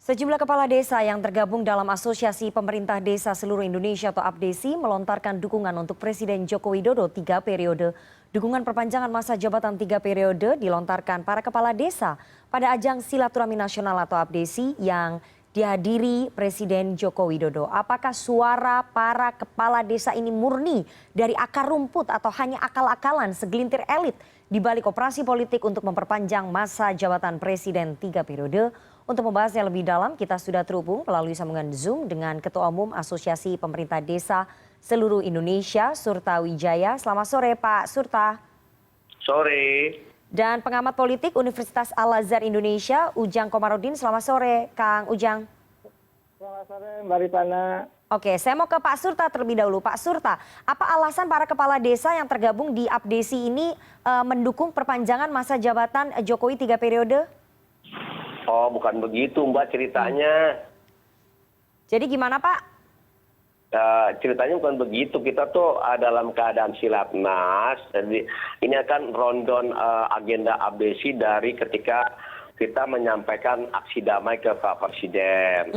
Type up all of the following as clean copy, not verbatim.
Sejumlah kepala desa yang tergabung dalam Asosiasi Pemerintah Desa Seluruh Indonesia atau APDESI melontarkan dukungan untuk Presiden Joko Widodo 3 periode. Dukungan perpanjangan masa jabatan 3 periode dilontarkan para kepala desa pada ajang silaturahmi nasional atau APDESI yang dihadiri Presiden Joko Widodo. Apakah suara para kepala desa ini murni dari akar rumput atau hanya akal-akalan segelintir elit di balik operasi politik untuk memperpanjang masa jabatan Presiden 3 periode? Untuk membahasnya lebih dalam, kita sudah terhubung melalui sambungan Zoom dengan Ketua Umum Asosiasi Pemerintah Desa Seluruh Indonesia, Surta Wijaya. Selamat sore, Pak Surta. Sore. Dan pengamat politik Universitas Al-Azhar Indonesia, Ujang Komarudin. Selamat sore, Kang Ujang. Selamat sore, Mbak Rifana. Oke, saya mau ke Pak Surta terlebih dahulu. Pak Surta, apa alasan para kepala desa yang tergabung di APDESI ini mendukung perpanjangan masa jabatan Jokowi 3 periode? Oh, bukan begitu, Mbak, ceritanya. Jadi gimana, Pak? Ceritanya bukan begitu. Kita tuh dalam keadaan silatnas. Jadi ini akan rundown agenda APDESI dari ketika kita menyampaikan aksi damai ke Pak Presiden.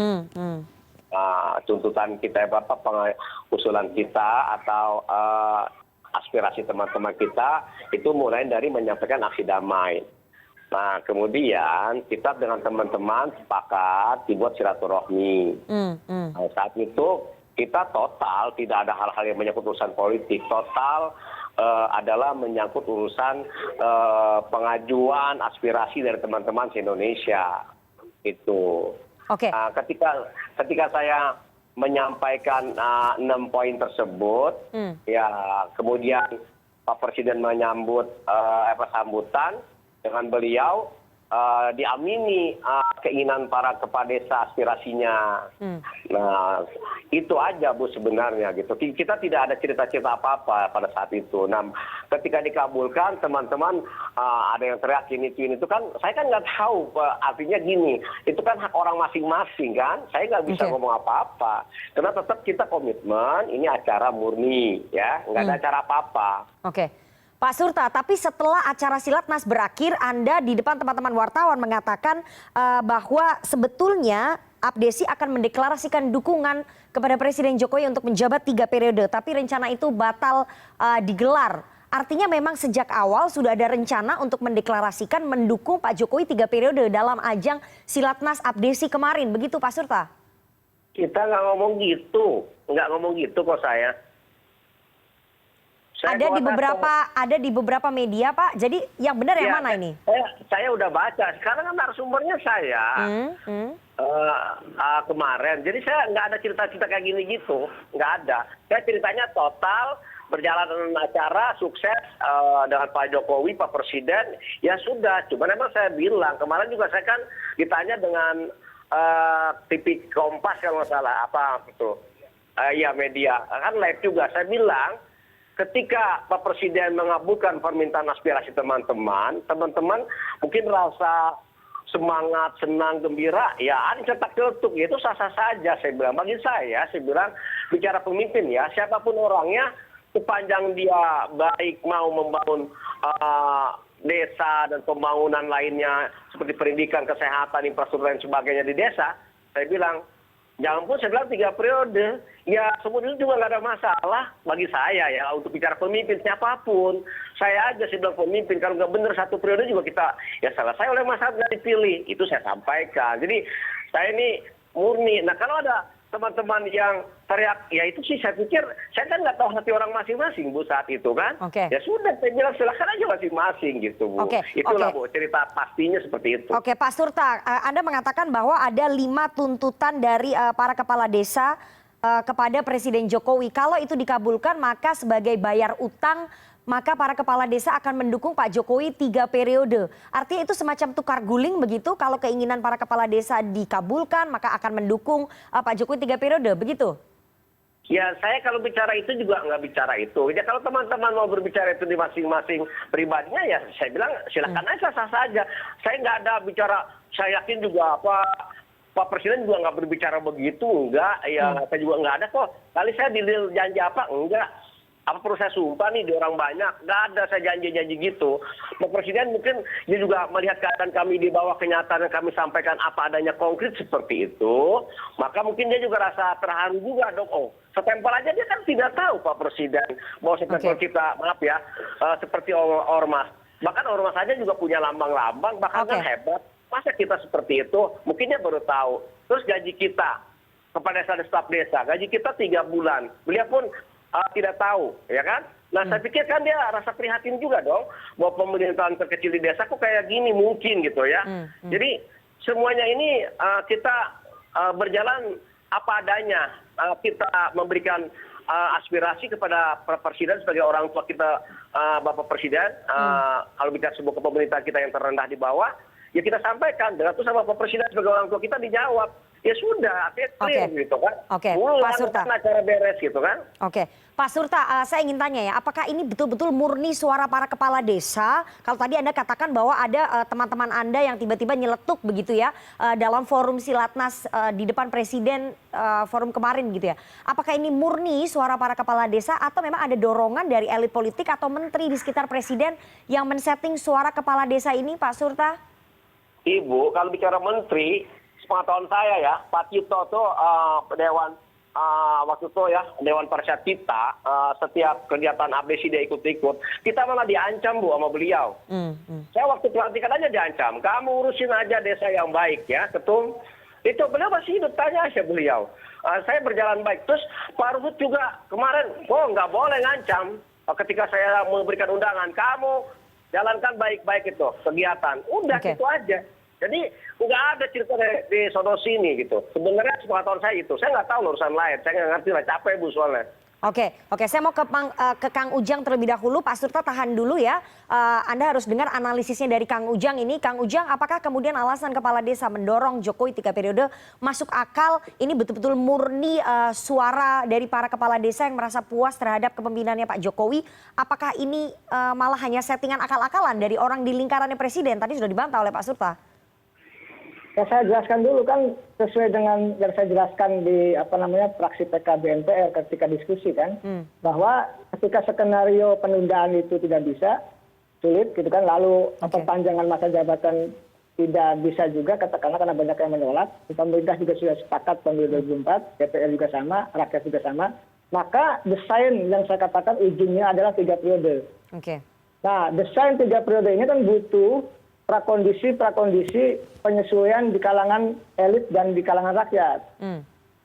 Tuntutan kita, usulan kita atau aspirasi teman-teman kita itu mulai dari menyampaikan aksi damai. Nah, kemudian kita dengan teman-teman sepakat dibuat silaturahmi. Nah, saat itu kita total tidak ada hal-hal yang menyangkut urusan politik. Total adalah menyangkut urusan pengajuan aspirasi dari teman-teman se-Indonesia. Itu. Oke. Nah, ketika saya menyampaikan 6 poin tersebut, ya kemudian Pak Presiden menyambut sambutan. Dengan beliau diamini keinginan para kepala desa aspirasinya. Nah, itu aja Bu sebenarnya gitu. Kita tidak ada cerita-cerita apa-apa pada saat itu. Nah, ketika dikabulkan teman-teman ada yang teriak ini itu kan saya kan nggak tahu, artinya gini, itu kan hak orang masing-masing kan. Saya nggak bisa ngomong apa-apa. Karena tetap kita komitmen ini acara murni ya, nggak ada acara apa-apa. Oke. Pak Surta, tapi setelah acara silatnas berakhir, Anda di depan teman-teman wartawan mengatakan bahwa sebetulnya APDESI akan mendeklarasikan dukungan kepada Presiden Jokowi untuk menjabat 3 periode, tapi rencana itu batal digelar. Artinya memang sejak awal sudah ada rencana untuk mendeklarasikan mendukung Pak Jokowi 3 periode dalam ajang silatnas APDESI kemarin, begitu Pak Surta? Kita nggak ngomong gitu kok saya. Ada di beberapa media, Pak. Jadi yang benar yang mana ini? Saya udah baca. Sekarang kan narasumbernya saya kemarin. Jadi saya nggak ada cerita-cerita kayak gini gitu, nggak ada. Saya ceritanya total berjalan acara sukses dengan Pak Jokowi, Pak Presiden. Ya sudah. Cuma memang saya bilang kemarin juga saya kan ditanya dengan TV Kompas kalau nggak salah apa itu, ya media kan live juga. Saya bilang, ketika Pak Presiden mengabulkan permintaan aspirasi teman-teman mungkin rasa semangat, senang, gembira, ya cetak celetuk, itu sah-sah saja saya bilang. Bagi saya bilang bicara pemimpin ya, siapapun orangnya, sepanjang dia baik mau membangun desa dan pembangunan lainnya seperti pendidikan, kesehatan, infrastruktur dan sebagainya di desa, saya bilang, jangan pun saya bilang 3 periode, ya sebetulnya juga nggak ada masalah bagi saya ya untuk bicara pemimpin siapapun. Saya aja sih bilang pemimpin, kalau nggak benar 1 periode juga kita ya selesai oleh masyarakat nggak dipilih. Itu saya sampaikan. Jadi saya ini murni. Nah kalau ada teman-teman yang teriak, ya itu sih saya pikir, saya kan nggak tahu hati orang masing-masing Bu saat itu kan. Ya sudah saya bilang silakan aja masing-masing gitu Bu. Itulah Bu cerita pastinya seperti itu. Oke Pak Surta, Anda mengatakan bahwa ada 5 tuntutan dari para kepala desa kepada Presiden Jokowi. Kalau itu dikabulkan maka sebagai bayar utang maka para kepala desa akan mendukung Pak Jokowi 3 periode. Artinya itu semacam tukar guling begitu, kalau keinginan para kepala desa dikabulkan maka akan mendukung Pak Jokowi 3 periode, begitu? Ya saya kalau bicara itu juga nggak bicara itu. Ya kalau teman-teman mau berbicara itu di masing-masing pribadinya ya saya bilang silakan aja, sah saja. Saya nggak ada bicara, saya yakin juga Pak Presiden juga nggak berbicara begitu, enggak. Ya saya juga nggak ada kok. Kali saya janji apa, enggak. Apa perlu saya sumpah nih di orang banyak? Nggak ada saya janji-janji gitu. Pak Presiden mungkin dia juga melihat keadaan kami di bawah kenyataan yang kami sampaikan apa adanya konkret seperti itu. Maka mungkin dia juga rasa terharu juga dong. Oh, setempel aja dia kan tidak tahu Pak Presiden. Bahwa setempel kita, maaf ya, seperti ormas. Bahkan ormas saja juga punya lambang-lambang, bahkan kan hebat. Masa kita seperti itu? Mungkin dia baru tahu. Terus gaji kita kepada staf desa, gaji kita 3 bulan. Beliau pun tidak tahu, ya kan? Nah, saya pikir kan dia rasa prihatin juga dong, bahwa pemerintahan terkecil di desa kok kayak gini mungkin gitu ya. Jadi semuanya ini kita berjalan apa adanya. Kita memberikan aspirasi kepada Presiden sebagai orang tua kita, Bapak Presiden. Kalau bicara sebuah kepemerintahan kita yang terendah di bawah, ya kita sampaikan. Dengan itu sama Bapak Presiden sebagai orang tua kita dijawab. Ya sudah, clear gitu kan. Pak Surta. Acara beres gitu kan. Pak Surta, saya ingin tanya ya, apakah ini betul-betul murni suara para kepala desa? Kalau tadi Anda katakan bahwa ada teman-teman Anda yang tiba-tiba nyeletuk begitu ya dalam forum Silatnas di depan Presiden forum kemarin gitu ya. Apakah ini murni suara para kepala desa atau memang ada dorongan dari elit politik atau menteri di sekitar Presiden yang men-setting suara kepala desa ini, Pak Surta? Ibu, kalau bicara menteri, sepengetahuan saya ya, Pak Tito tuh Dewan waktu itu ya, Dewan Persyat kita, setiap kegiatan ABCD dia ikut-ikut, kita malah diancam Bu sama beliau. Saya waktu pelantikan aja diancam, kamu urusin aja desa yang baik ya, ketum. Itu beliau masih hidup, tanya aja beliau. Saya berjalan baik. Terus Pak Ruhut juga kemarin, nggak boleh ngancam. Ketika saya memberikan undangan, kamu jalankan baik-baik itu kegiatan. Udah gitu aja. Jadi nggak ada cerita di sono sini gitu. Sebenarnya sepengetahuan saya itu, saya nggak tahu urusan lain, saya nggak ngerti lah, capek Bu soalnya. Oke, saya mau ke Kang Ujang terlebih dahulu. Pak Surta tahan dulu ya. Anda harus dengar analisisnya dari Kang Ujang ini. Kang Ujang, apakah kemudian alasan kepala desa mendorong Jokowi 3 periode masuk akal? Ini betul-betul murni suara dari para kepala desa yang merasa puas terhadap kepemimpinannya Pak Jokowi. Apakah ini malah hanya settingan akal-akalan dari orang di lingkarannya Presiden? Tadi sudah dibantah oleh Pak Surta. Ya, saya jelaskan dulu kan sesuai dengan yang saya jelaskan di fraksi PKB MPR ketika diskusi kan, bahwa ketika skenario penundaan itu tidak bisa, sulit gitu kan, lalu perpanjangan masa jabatan tidak bisa juga katakanlah karena banyak yang menolak, pemerintah juga sudah sepakat pemilu 2024, DPR juga sama, rakyat juga sama, maka desain yang saya katakan ujungnya adalah 3 periode. Nah, desain 3 periode ini kan butuh prakondisi penyesuaian di kalangan elit dan di kalangan rakyat.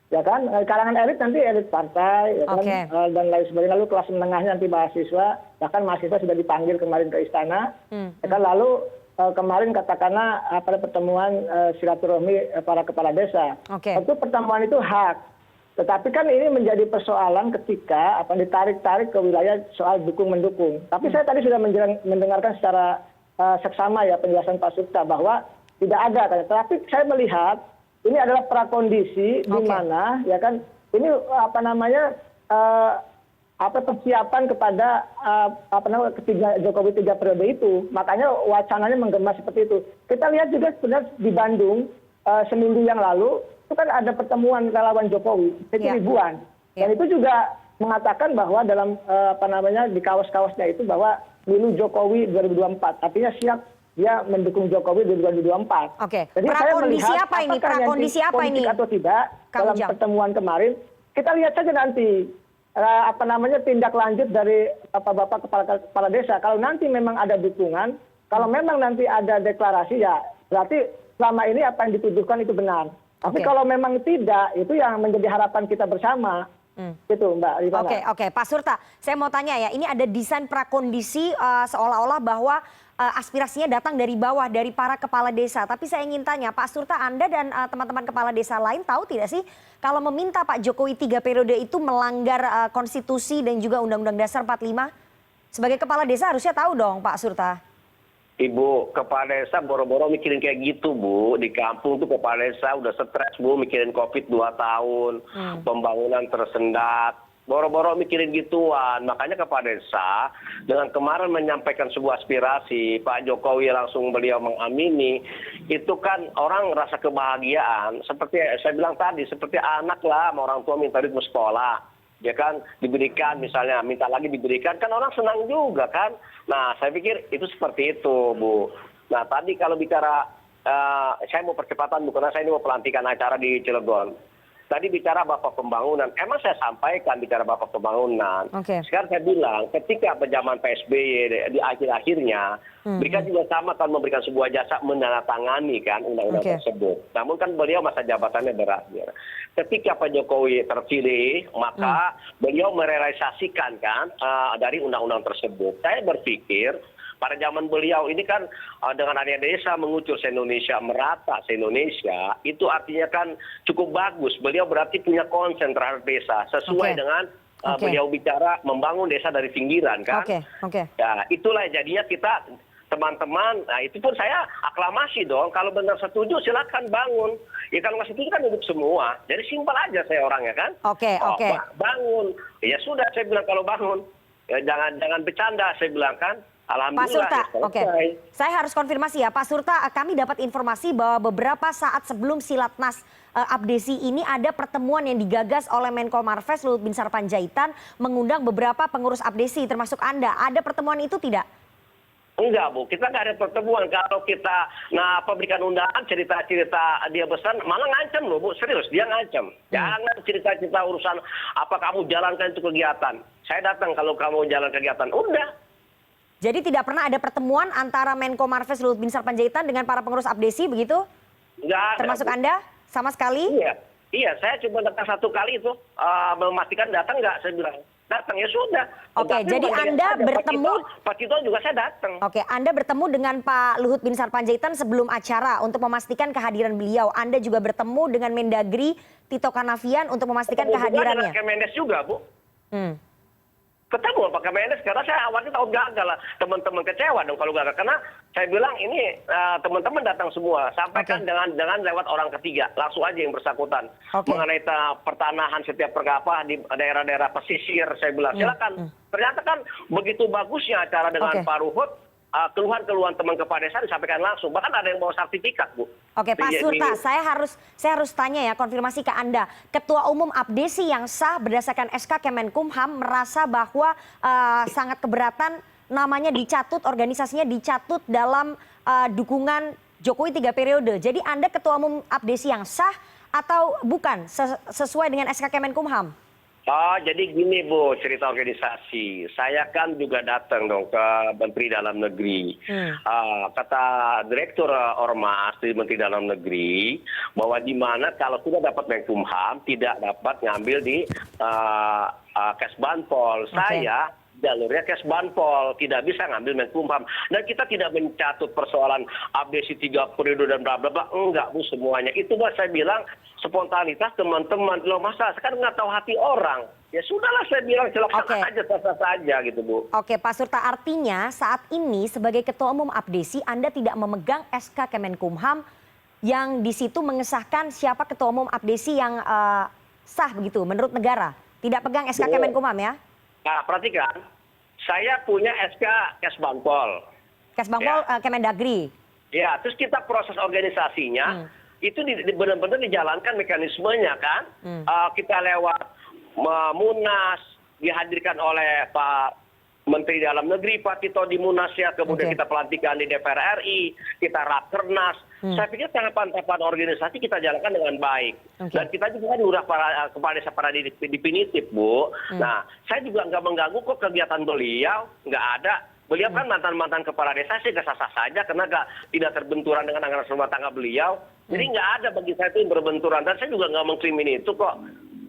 Ya kan, kalangan elit nanti elit partai, ya kan, dan lain sebagainya. Lalu kelas menengahnya nanti mahasiswa, bahkan mahasiswa sudah dipanggil kemarin ke istana. Ya kan, lalu kemarin katakanlah pada pertemuan silaturahmi para kepala desa. Tentu pertemuan itu hak. Tetapi kan ini menjadi persoalan ketika ditarik-tarik ke wilayah soal dukung-mendukung. Tapi saya tadi sudah mendengarkan secara seksama ya penjelasan Pak Surta bahwa tidak ada kan. Tapi saya melihat ini adalah prakondisi di mana ya kan ini persiapan kepada ketiga Jokowi 3 periode itu. Makanya wacananya menggema seperti itu. Kita lihat juga sebenarnya di Bandung seminggu yang lalu itu kan ada pertemuan relawan Jokowi itu ribuan. Dan itu juga mengatakan bahwa dalam di kaos-kaosnya itu bahwa pemilu Jokowi 2024, artinya siap dia mendukung Jokowi 2024. Jadi saya melihat prakondisi apa ini? Atau tidak dalam pertemuan kemarin, kita lihat saja nanti tindak lanjut dari Bapak kepala desa. Kalau nanti memang ada dukungan, kalau memang nanti ada deklarasi ya berarti selama ini apa yang dituduhkan itu benar. Tapi kalau memang tidak, itu yang menjadi harapan kita bersama. Gitu Mbak Rifana. Oke, Pak Surta, saya mau tanya ya, ini ada desain prakondisi seolah-olah bahwa aspirasinya datang dari bawah, dari para kepala desa. Tapi saya ingin tanya, Pak Surta, Anda dan teman-teman kepala desa lain tahu tidak sih kalau meminta Pak Jokowi 3 periode itu melanggar konstitusi dan juga Undang-Undang Dasar 45? Sebagai kepala desa harusnya tahu dong Pak Surta. Ibu, kepala desa boro-boro mikirin kayak gitu Bu. Di kampung tuh kepala desa udah stres Bu, mikirin COVID 2 tahun, pembangunan tersendat. Boro-boro mikirin gituan. Makanya kepala desa dengan kemarin menyampaikan sebuah aspirasi, Pak Jokowi langsung beliau mengamini, itu kan orang rasa kebahagiaan. Seperti saya bilang tadi, seperti anak lah sama orang tua minta duit mau sekolah. ya kan, diberikan misalnya, minta lagi diberikan, kan orang senang juga kan. Nah, saya pikir itu seperti itu, Bu. Nah, tadi kalau bicara, saya mau percepatan, Bu, karena saya ini mau pelantikan acara di Cilegon. Tadi bicara Bapak Pembangunan, emang saya sampaikan bicara Bapak Pembangunan. Sekarang saya bilang, ketika zaman PSBY di akhir-akhirnya, mereka juga sama kan memberikan sebuah jasa menandatangani kan undang-undang tersebut. Namun kan beliau masa jabatannya berakhir. Ketika Pak Jokowi terpilih, maka beliau merealisasikan kan dari undang-undang tersebut. Saya berpikir, pada zaman beliau ini kan dengan adanya desa mengucur se-Indonesia, merata se-Indonesia, itu artinya kan cukup bagus. Beliau berarti punya konsen terhadap desa, sesuai dengan beliau bicara membangun desa dari pinggiran kan. Ya, itulah jadinya kita teman-teman, nah itu pun saya aklamasi dong, kalau benar setuju silakan bangun. Ya kalau nggak setuju kan hidup semua. Jadi simpel aja saya orangnya kan. Bangun. Ya sudah saya bilang kalau bangun. Ya, jangan bercanda saya bilang kan. Pak Surta, saya harus konfirmasi ya Pak Surta, kami dapat informasi bahwa beberapa saat sebelum Silatnas Abdesi ini ada pertemuan yang digagas oleh Menko Marves Luhut Binsar Panjaitan mengundang beberapa pengurus Abdesi termasuk Anda. Ada pertemuan itu tidak? Enggak, Bu, kita nggak ada pertemuan. Kalau kita pemberikan undangan, cerita-cerita dia pesan, malah ngancam loh, Bu, serius, dia ngancam. Jangan cerita-cerita urusan apa kamu jalankan itu kegiatan. Saya datang kalau kamu jalan kegiatan, udah. Jadi tidak pernah ada pertemuan antara Menko Marves Luhut Binsar Panjaitan dengan para pengurus Abdesi begitu? Enggak ada. Termasuk Anda sama sekali? Iya, saya cuma datang satu kali itu, memastikan datang nggak, saya bilang. Datang ya sudah. Jadi Anda bertemu, Pak Tito juga saya datang. Anda bertemu dengan Pak Luhut Binsar Panjaitan sebelum acara untuk memastikan kehadiran beliau. Anda juga bertemu dengan Mendagri Tito Karnavian untuk memastikan kehadirannya. Dengan Kemendes juga, Bu. Ketemu Pak Kemendes, karena saya awalnya tahu gagal lah. Teman-teman kecewa dong kalau gagal. Karena saya bilang ini teman-teman datang semua. Sampaikan dengan lewat orang ketiga. Langsung aja yang bersangkutan. Mengenai pertanahan setiap perkapa di daerah-daerah pesisir. Saya bilang silakan. Ternyata kan begitu bagusnya acara dengan Pak Luhut. Keluhan-keluhan teman kepala desa disampaikan langsung. Bahkan ada yang bawa sertifikat, Bu. Pak Surta, saya harus tanya ya, konfirmasi ke Anda. Ketua Umum Abdesi yang sah berdasarkan SK Kemenkumham merasa bahwa sangat keberatan namanya dicatut, organisasinya dicatut dalam dukungan Jokowi 3 periode. Jadi Anda Ketua Umum Abdesi yang sah atau bukan sesuai dengan SK Kemenkumham? Jadi gini, Bu, cerita organisasi. Saya kan juga datang dong ke Menteri Dalam Negeri. Kata Direktur Ormas di Menteri Dalam Negeri bahwa di mana kalau sudah dapat Menkumham tidak dapat ngambil di Kesbanpol. Saya jalurnya Kesbanpol, tidak bisa ngambil Menkumham. Dan kita tidak mencatut persoalan Abdesi 3 periode dan bla bla bla. Enggak, Bu, semuanya. Itu saya bilang spontanitas teman-teman. Loh, masa sekarang nggak tahu hati orang. Ya sudahlah, saya bilang silakan aja, sah-sah saja gitu, Bu. Pak Surta, artinya saat ini sebagai Ketua Umum Abdesi Anda tidak memegang SK Kemenkumham yang di situ mengesahkan siapa Ketua Umum Abdesi yang sah begitu menurut negara. Tidak pegang SK Kemenkumham ya? Nah, perhatikan, saya punya SK Kesbanpol. Kesbanpol Kemendagri. Ya, terus kita proses organisasinya itu benar-benar dijalankan mekanismenya kan. Kita lewat Munas, dihadirkan oleh Pak Menteri Dalam Negeri, Pak Tito di Munas ya, kemudian kita pelantikan di DPR RI, kita rakernas. Saya pikir tahapan-tahapan organisasi kita jalankan dengan baik. Dan kita juga diurah kepala desa para definitif, Bu. Nah, saya juga nggak mengganggu kok kegiatan beliau, nggak ada. Beliau kan mantan-mantan kepala desa sih sah-sah saja karena tidak terbenturan dengan anggaran rumah tangga beliau. Jadi nggak ada bagi saya itu yang berbenturan. Dan saya juga nggak mengkrimin itu kok.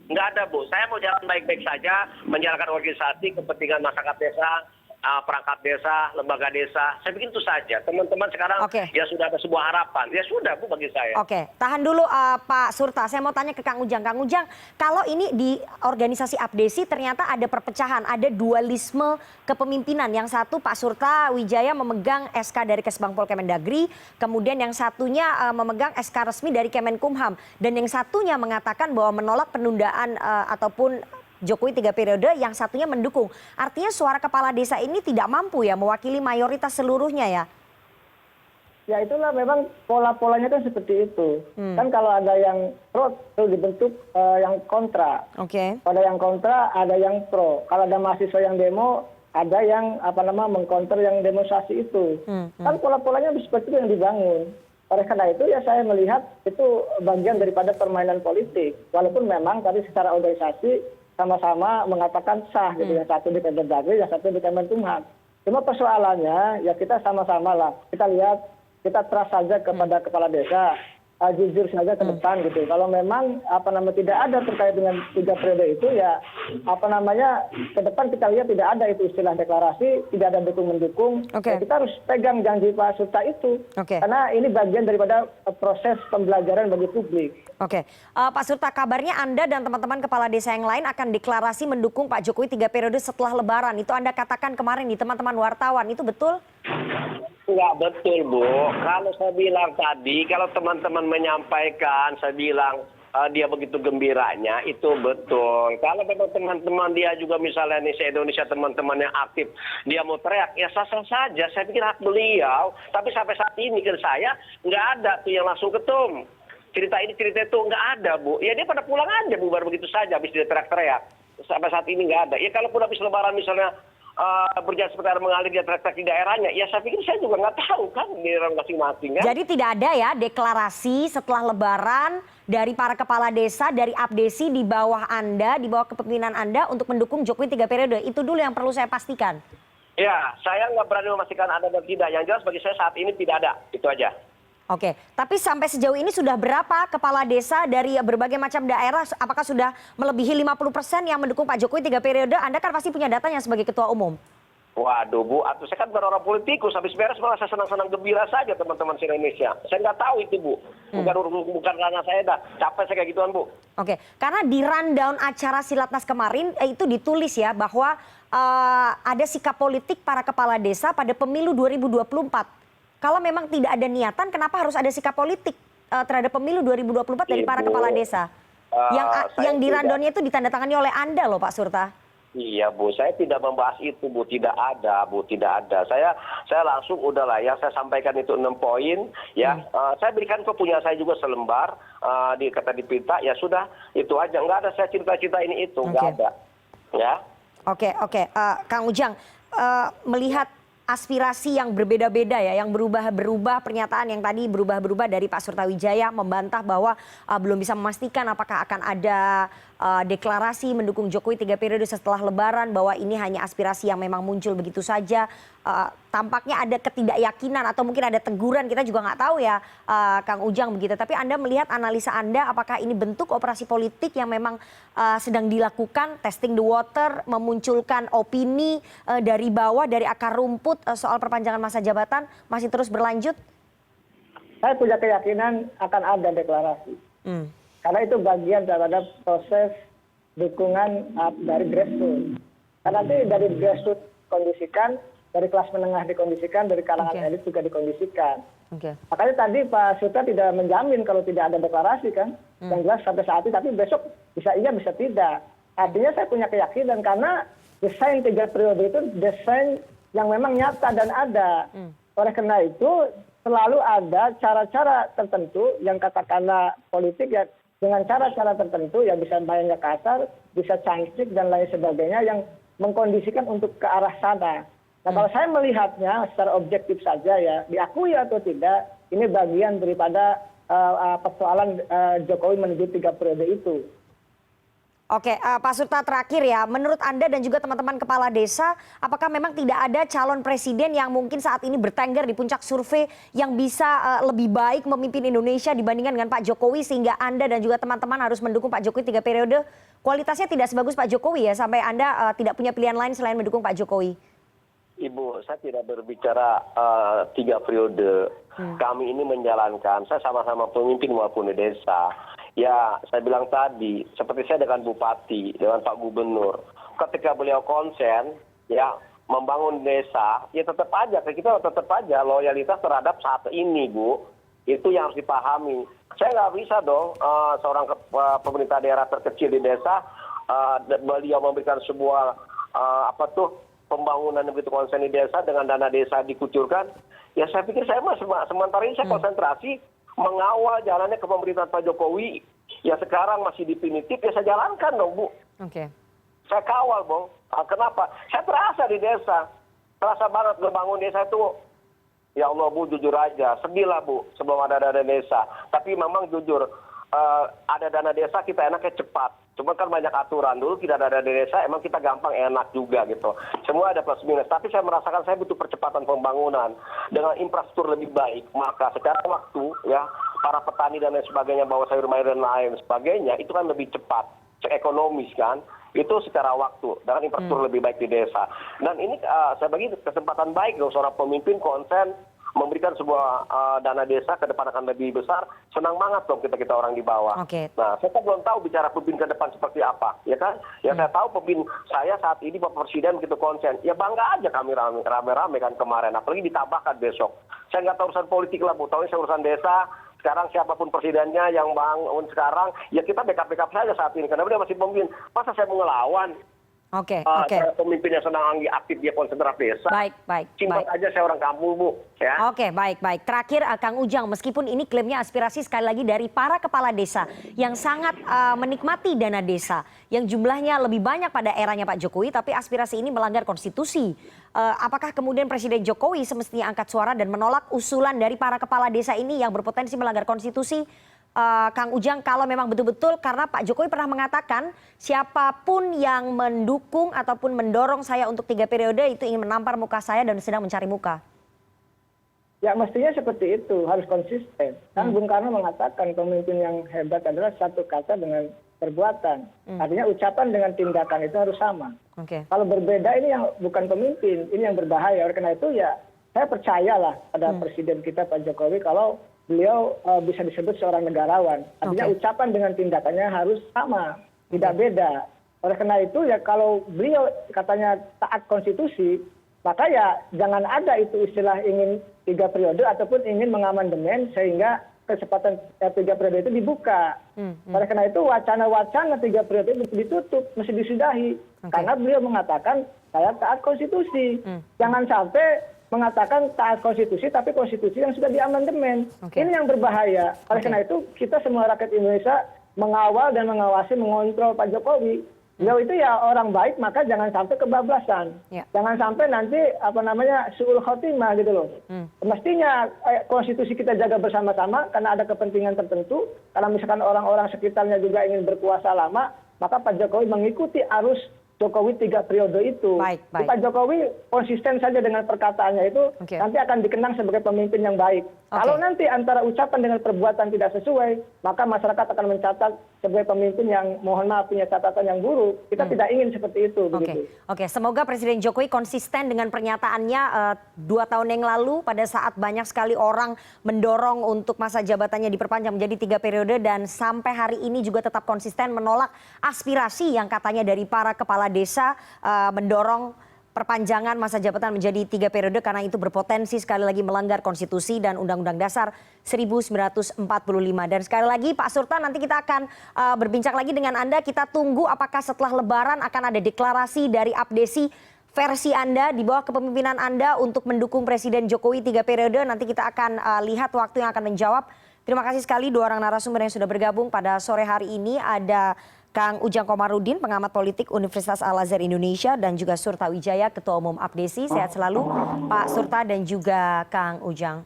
Nggak ada, Bu. Saya mau jalan baik-baik saja, menjalankan organisasi, kepentingan masyarakat desa, perangkat desa, lembaga desa. Saya pikir itu saja. Teman-teman sekarang ya sudah ada sebuah harapan. Ya sudah, Bu, bagi saya. Tahan dulu Pak Surta. Saya mau tanya ke Kang Ujang. Kang Ujang, kalau ini di organisasi Abdesi ternyata ada perpecahan, ada dualisme kepemimpinan. Yang satu Pak Surta Wijaya memegang SK dari Kesbanpol Kemendagri, kemudian yang satunya memegang SK resmi dari Kemenkumham. Dan yang satunya mengatakan bahwa menolak penundaan ataupun Jokowi 3 periode, yang satunya mendukung. Artinya suara kepala desa ini tidak mampu ya mewakili mayoritas seluruhnya ya? ya itulah memang pola-polanya kan seperti itu. Kan kalau ada yang pro itu dibentuk yang kontra. Oke. Ada yang kontra, ada yang pro. Kalau ada mahasiswa yang demo, ada yang mengkonter yang demonstrasi itu. Kan pola-polanya seperti itu yang dibangun. Oleh karena itu ya saya melihat itu bagian daripada permainan politik. Walaupun memang tadi secara organisasi sama-sama mengatakan sah gitu. Yang satu di Kemendagri, yang satu di Kemenkumham. Cuma persoalannya ya kita sama-sama lah. Kita lihat, kita trust saja kepada kepala desa. Jujur saja ke depan gitu. Kalau memang tidak ada terkait dengan 3 periode itu ya ke depan kita lihat tidak ada itu istilah deklarasi, tidak ada dukung-mendukung. Oke. Ya, kita harus pegang janji Pak Surta itu. Oke. Karena ini bagian daripada proses pembelajaran bagi publik. Oke, Pak Surta, kabarnya Anda dan teman-teman kepala desa yang lain akan deklarasi mendukung Pak Jokowi 3 periode setelah Lebaran. Itu Anda katakan kemarin di teman-teman wartawan, itu betul? Enggak betul, Bu. Kalau saya bilang tadi, kalau teman-teman menyampaikan, saya bilang dia begitu gembiranya, itu betul. Kalau memang teman-teman dia juga misalnya nih se-Indonesia teman-teman yang aktif, dia mau teriak, ya sah-sah saja. Saya pikir hak beliau. Tapi sampai saat ini ke saya, nggak ada tuh yang langsung ketum. Cerita ini, cerita itu nggak ada, Bu. Ya dia pada pulang aja, bubar begitu saja, habis dia teriak-teriak. Sampai saat ini nggak ada. Ya kalaupun habis Lebaran misalnya, berjalan seperti air mengalir dia teriak-teriak di daerahnya, ya saya pikir saya juga nggak tahu kan di daerah masing-masing kan. Jadi tidak ada ya deklarasi setelah Lebaran dari para kepala desa, dari Abdesi di bawah Anda, di bawah kepemimpinan Anda untuk mendukung Jokowi 3 periode. Itu dulu yang perlu saya pastikan. Ya, saya nggak berani memastikan ada dan tidak. Yang jelas bagi saya saat ini tidak ada. Itu aja. Oke, tapi sampai sejauh ini sudah berapa kepala desa dari berbagai macam daerah, apakah sudah melebihi 50% yang mendukung Pak Jokowi 3 periode? Anda kan pasti punya datanya sebagai ketua umum. Waduh, Bu, saya kan bukan orang politikus. Habis beres malah saya senang-senang gembira saja teman-teman se-Indonesia. Saya nggak tahu itu, Bu. Bukan karena saya dah capek saya kayak gituan, Bu. Oke, karena di rundown acara Silatnas kemarin itu ditulis ya bahwa ada sikap politik para kepala desa pada pemilu 2024. Kalau memang tidak ada niatan, kenapa harus ada sikap politik terhadap pemilu 2024 dari para kepala desa? Yang di rundownnya itu ditandatangani oleh Anda loh, Pak Surta. Iya, Bu, saya tidak membahas itu, Bu. Tidak ada, Bu, tidak ada. Saya langsung udahlah ya, saya sampaikan itu 6 poin ya. Saya berikan ke punya saya juga selembar kata dipita, ya sudah, itu aja. Enggak ada saya cerita-cerita ini itu, enggak ada. Ya. Oke. Kang Ujang, melihat aspirasi yang berbeda-beda ya, yang berubah-berubah, pernyataan yang tadi berubah-berubah dari Pak Surta Wijaya membantah bahwa belum bisa memastikan apakah akan ada deklarasi mendukung Jokowi 3 periode setelah Lebaran, bahwa ini hanya aspirasi yang memang muncul begitu saja. Tampaknya ada ketidakyakinan atau mungkin ada teguran, kita juga nggak tahu ya Kang Ujang begitu. Tapi Anda melihat analisa Anda, apakah ini bentuk operasi politik yang memang sedang dilakukan, testing the water, memunculkan opini dari bawah, dari akar rumput soal perpanjangan masa jabatan masih terus berlanjut? Saya punya keyakinan akan ada deklarasi. Karena itu bagian daripada proses dukungan dari grassroots. Karena nanti dari grassroots kondisikan, dari kelas menengah dikondisikan, dari kalangan elit juga dikondisikan. Makanya tadi Pak Surta tidak menjamin kalau tidak ada deklarasi kan. Yang jelas sampai saat ini, tapi besok bisa iya bisa tidak. Artinya saya punya keyakinan karena desain 3 periode itu desain yang memang nyata dan ada. Oleh karena itu selalu ada cara-cara tertentu yang katakanlah politik ya, dengan cara-cara tertentu ya bisa mainnya kasar, bisa cangcik dan lain sebagainya yang mengkondisikan untuk ke arah sana. Nah kalau saya melihatnya secara objektif saja ya, diakui atau tidak, ini bagian daripada persoalan Jokowi menuju 3 periode itu. Oke, Pak Surta terakhir ya, menurut Anda dan juga teman-teman kepala desa, apakah memang tidak ada calon presiden yang mungkin saat ini bertengger di puncak survei yang bisa lebih baik memimpin Indonesia dibandingkan dengan Pak Jokowi, sehingga Anda dan juga teman-teman harus mendukung Pak Jokowi 3 periode? Kualitasnya tidak sebagus Pak Jokowi ya, sampai Anda tidak punya pilihan lain selain mendukung Pak Jokowi? Ibu, saya tidak berbicara 3 periode. Kami ini menjalankan, saya sama-sama pemimpin maupun di desa. Ya, saya bilang tadi, seperti saya dengan Bupati, dengan Pak Gubernur, ketika beliau konsen, ya, membangun desa, ya tetap aja, kita tetap aja loyalitas terhadap saat ini, Bu. Itu yang harus dipahami. Saya nggak bisa dong, seorang pemerintah daerah terkecil di desa, beliau memberikan sebuah, pembangunan yang begitu konsen di desa, dengan dana desa dikucurkan, ya saya pikir saya sementara ini saya konsentrasi mengawal jalannya kepemerintahan Pak Jokowi. Ya sekarang masih definitif, ya saya jalankan dong, Bu. Oke. Saya kawal, Bang. Kenapa? Saya terasa di desa. Terasa banget ngebangun desa itu. Ya Allah, Bu, jujur aja. Sedih lah, Bu, sebelum ada dana desa. Tapi memang jujur, ada dana desa kita enaknya cepat. Cuma kan banyak aturan. Dulu tidak ada dana desa, emang kita gampang enak juga gitu. Semua ada plus minus. Tapi saya merasakan saya butuh percepatan pembangunan. Dengan infrastruktur lebih baik. Maka secara waktu, ya, para petani dan lain sebagainya, bawa sayur mayur dan lain sebagainya, itu kan lebih cepat. Ekonomis kan. Itu secara waktu. Dengan infrastruktur lebih baik di desa. Dan ini saya bagi kesempatan baik dong seorang pemimpin konsen memberikan sebuah dana desa ke depan akan lebih besar, senang banget dong kita orang di bawah. Oke. Nah, saya kan belum tahu bicara pemimpin ke depan seperti apa, ya kan? Ya saya tahu pemimpin saya saat ini Pak Presiden begitu konsen. Ya bangga aja kami rame-rame kan kemarin, apalagi ditambahkan besok. Saya nggak tahu urusan politik lah, Bu. Tahu saya urusan desa. Sekarang siapapun presidennya yang bangun sekarang, ya kita backup saja saat ini. Karena dia masih pemimpin. Masa saya mau ngelawan? Oke. Pemimpin yang sedang aktif dia konsentrasi desa. Baik. Simpel aja saya orang kampung, Bu. Ya. Oke, baik. Terakhir, Kang Ujang, meskipun ini klaimnya aspirasi sekali lagi dari para kepala desa yang sangat menikmati dana desa, yang jumlahnya lebih banyak pada eranya Pak Jokowi, tapi aspirasi ini melanggar konstitusi. Apakah kemudian Presiden Jokowi semestinya angkat suara dan menolak usulan dari para kepala desa ini yang berpotensi melanggar konstitusi? Kang Ujang, kalau memang betul-betul karena Pak Jokowi pernah mengatakan siapapun yang mendukung ataupun mendorong saya untuk 3 periode itu ingin menampar muka saya dan sedang mencari muka. Ya mestinya seperti itu, harus konsisten. Kan Bung Karno mengatakan pemimpin yang hebat adalah satu kata dengan perbuatan. Artinya ucapan dengan tindakan itu harus sama. Oke. Kalau berbeda ini yang bukan pemimpin, ini yang berbahaya. Oleh karena itu ya saya percayalah pada Presiden kita Pak Jokowi kalau beliau bisa disebut seorang negarawan. Artinya ucapan dengan tindakannya harus sama, tidak beda. Oleh karena itu ya kalau beliau katanya taat konstitusi, maka ya jangan ada itu istilah ingin 3 periode ataupun ingin mengamandemen sehingga kesempatan 3 periode itu dibuka. Oleh karena itu wacana-wacana 3 periode itu ditutup, mesti disudahi. Karena beliau mengatakan saya taat konstitusi. Jangan sampai mengatakan taat konstitusi tapi konstitusi yang sudah diamandemen. Ini yang berbahaya. Oleh karena itu kita semua rakyat Indonesia mengawal dan mengawasi, mengontrol Pak Jokowi. Beliau itu ya orang baik, maka jangan sampai kebablasan. Jangan sampai nanti suul khotimah gitu loh. Mestinya konstitusi kita jaga bersama-sama karena ada kepentingan tertentu. Karena misalkan orang-orang sekitarnya juga ingin berkuasa lama, maka Pak Jokowi mengikuti arus Jokowi 3 periode itu. Pak Jokowi konsisten saja dengan perkataannya itu, nanti akan dikenang sebagai pemimpin yang baik. Kalau nanti antara ucapan dengan perbuatan tidak sesuai, maka masyarakat akan mencatat sebagai pemimpin yang mohon maaf punya catatan yang buruk. Kita tidak ingin seperti itu. Oke, semoga Presiden Jokowi konsisten dengan pernyataannya 2 tahun yang lalu pada saat banyak sekali orang mendorong untuk masa jabatannya diperpanjang menjadi 3 periode dan sampai hari ini juga tetap konsisten menolak aspirasi yang katanya dari para kepala desa mendorong perpanjangan masa jabatan menjadi 3 periode karena itu berpotensi sekali lagi melanggar konstitusi dan Undang-Undang Dasar 1945. Dan sekali lagi Pak Surta, nanti kita akan berbincang lagi dengan Anda. Kita tunggu apakah setelah Lebaran akan ada deklarasi dari Abdesi versi Anda di bawah kepemimpinan Anda untuk mendukung Presiden Jokowi 3 periode. Nanti kita akan lihat waktu yang akan menjawab. Terima kasih sekali 2 orang narasumber yang sudah bergabung pada sore hari ini. Ada Kang Ujang Komarudin, pengamat politik Universitas Al-Azhar Indonesia, dan juga Surta Wijaya, Ketua Umum Abdesi. Sehat selalu Pak Surta dan juga Kang Ujang.